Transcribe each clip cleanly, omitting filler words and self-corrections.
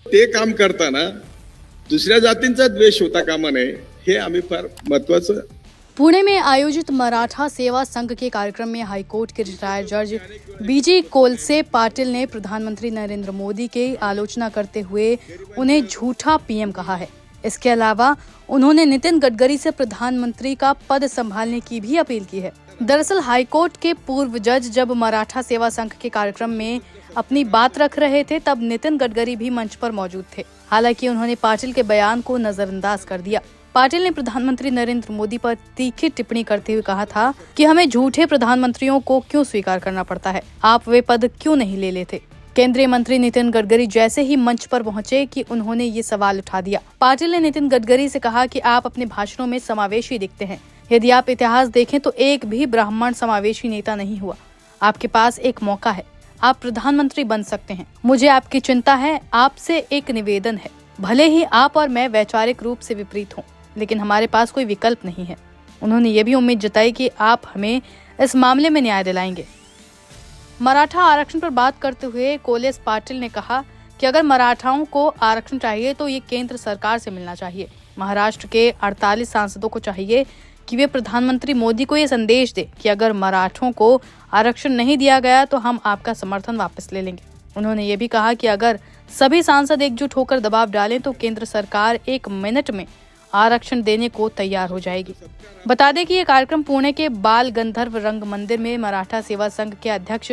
ते काम करताना दुसऱ्या जातींचा द्वेष होता कामा नये, हे आम्ही फार महत्वाचं. पुणे में आयोजित मराठा सेवा संघ के कार्यक्रम में हाईकोर्ट के रिटायर्ड जज बीजी कोलसे पाटिल ने प्रधानमंत्री नरेंद्र मोदी की आलोचना करते हुए उन्हें झूठा पीएम कहा है. इसके अलावा उन्होंने नितिन गडकरी से प्रधानमंत्री का पद संभालने की भी अपील की है. दरअसल हाईकोर्ट के पूर्व जज जब मराठा सेवा संघ के कार्यक्रम में अपनी बात रख रहे थे तब नितिन गडकरी भी मंच पर मौजूद थे. हालांकि उन्होंने पाटिल के बयान को नजरअंदाज कर दिया. पाटिल ने प्रधानमंत्री नरेंद्र मोदी पर तीखी टिप्पणी करते हुए कहा था कि हमें झूठे प्रधानमंत्रियों को क्यों स्वीकार करना पड़ता है, आप वे पद क्यों नहीं ले लेते. केंद्रीय मंत्री नितिन गडकरी जैसे ही मंच पर पहुंचे कि उन्होंने ये सवाल उठा दिया. पाटिल ने नितिन गडकरी से कहा कि आप अपने भाषणों में समावेशी दिखते हैं. यदि आप इतिहास देखें तो एक भी ब्राह्मण समावेशी नेता नहीं हुआ. आपके पास एक मौका है, आप प्रधानमंत्री बन सकते हैं. मुझे आपकी चिंता है, आपसे एक निवेदन है. भले ही आप और मैं वैचारिक रूप से विपरीत हों, लेकिन हमारे पास कोई विकल्प नहीं है. उन्होंने ये भी उम्मीद जताई कि आप हमें इस मामले में न्याय दिलाएंगे. मराठा आरक्षण पर बात करते हुए कोलेस पाटिल ने कहा कि अगर मराठाओं को आरक्षण चाहिए तो ये केंद्र सरकार से मिलना चाहिए. महाराष्ट्र के 48 सांसदों को चाहिए कि वे प्रधानमंत्री मोदी को ये संदेश दे कि अगर मराठों को आरक्षण नहीं दिया गया तो हम आपका समर्थन वापस ले लेंगे. उन्होंने ये भी कहा कि अगर सभी सांसद एकजुट होकर दबाव डालें तो केंद्र सरकार 1 मिनट में आरक्षण देने को तैयार हो जाएगी. बता दें कि ये कार्यक्रम पुणे के बाल गंधर्व रंग मंदिर में मराठा सेवा संघ के अध्यक्ष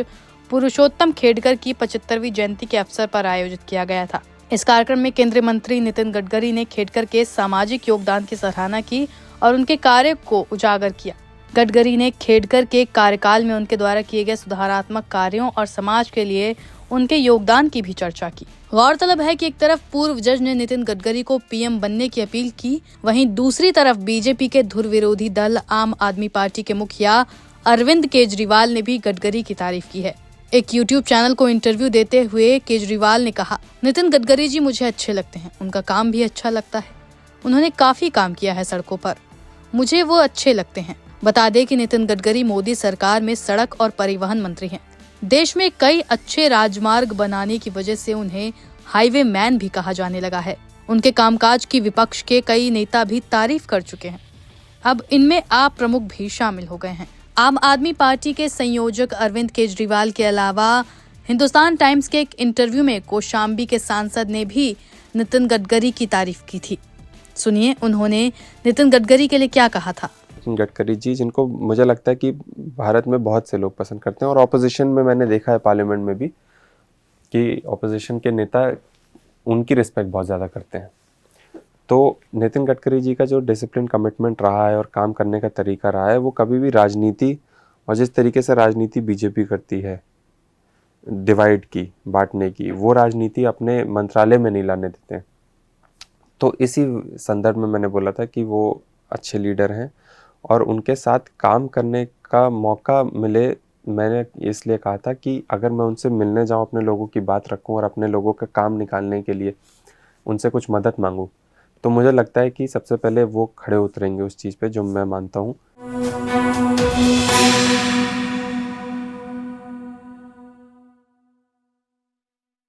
पुरुषोत्तम खेडकर की 75वीं जयंती के अवसर पर आयोजित किया गया था. इस कार्यक्रम में केंद्रीय मंत्री नितिन गडकरी ने खेडकर के सामाजिक योगदान की सराहना की और उनके कार्य को उजागर किया. गडकरी ने खेडकर के कार्यकाल में उनके द्वारा किए गए सुधारात्मक कार्यों और समाज के लिए उनके योगदान की भी चर्चा की. गौरतलब है कि एक तरफ पूर्व जज ने नितिन गडकरी को पीएम बनने की अपील की, वहीं दूसरी तरफ बीजेपी के धुर विरोधी दल आम आदमी पार्टी के मुखिया अरविंद केजरीवाल ने भी गडकरी की तारीफ की है. एक यूट्यूब चैनल को इंटरव्यू देते हुए केजरीवाल ने कहा, नितिन गडकरी जी मुझे अच्छे लगते हैं, उनका काम भी अच्छा लगता है. उन्होंने काफी काम किया है सड़कों पर, मुझे वो अच्छे लगते हैं. बता दें कि नितिन गडकरी मोदी सरकार में सड़क और परिवहन मंत्री हैं. देश में कई अच्छे राजमार्ग बनाने की वजह से उन्हें हाईवे मैन भी कहा जाने लगा है. उनके कामकाज की विपक्ष के कई नेता भी तारीफ कर चुके हैं. अब इनमें आप प्रमुख भी शामिल हो गए हैं. आम आदमी पार्टी के संयोजक अरविंद केजरीवाल के अलावा हिंदुस्तान टाइम्स के एक इंटरव्यू में कौशाम्बी के सांसद ने भी नितिन गडकरी की तारीफ की थी. सुनिए उन्होंने नितिन गडकरी के लिए क्या कहा था. गडकरी जी, जिनको मुझे लगता है कि भारत में बहुत से लोग पसंद करते हैं और ऑपोजिशन में मैंने देखा है पार्लियामेंट में भी कि ऑपोजिशन के नेता उनकी रिस्पेक्ट बहुत ज़्यादा करते हैं. तो नितिन गडकरी जी का जो डिसिप्लिन कमिटमेंट रहा है और काम करने का तरीका रहा है, वो कभी भी राजनीति और जिस तरीके से राजनीति बीजेपी करती है डिवाइड की, बांटने की, वो राजनीति अपने मंत्रालय में नहीं लाने देते. तो इसी संदर्भ में मैंने बोला था कि वो अच्छे लीडर हैं और उनके साथ काम करने का मौका मिले. मैंने इसलिए कहा था कि अगर मैं उनसे मिलने जाऊं, अपने लोगों की बात रखूं और अपने लोगों का काम निकालने के लिए उनसे कुछ मदद मांगूं, तो मुझे लगता है कि सबसे पहले वो खड़े उतरेंगे उस चीज़ पे जो मैं मानता हूं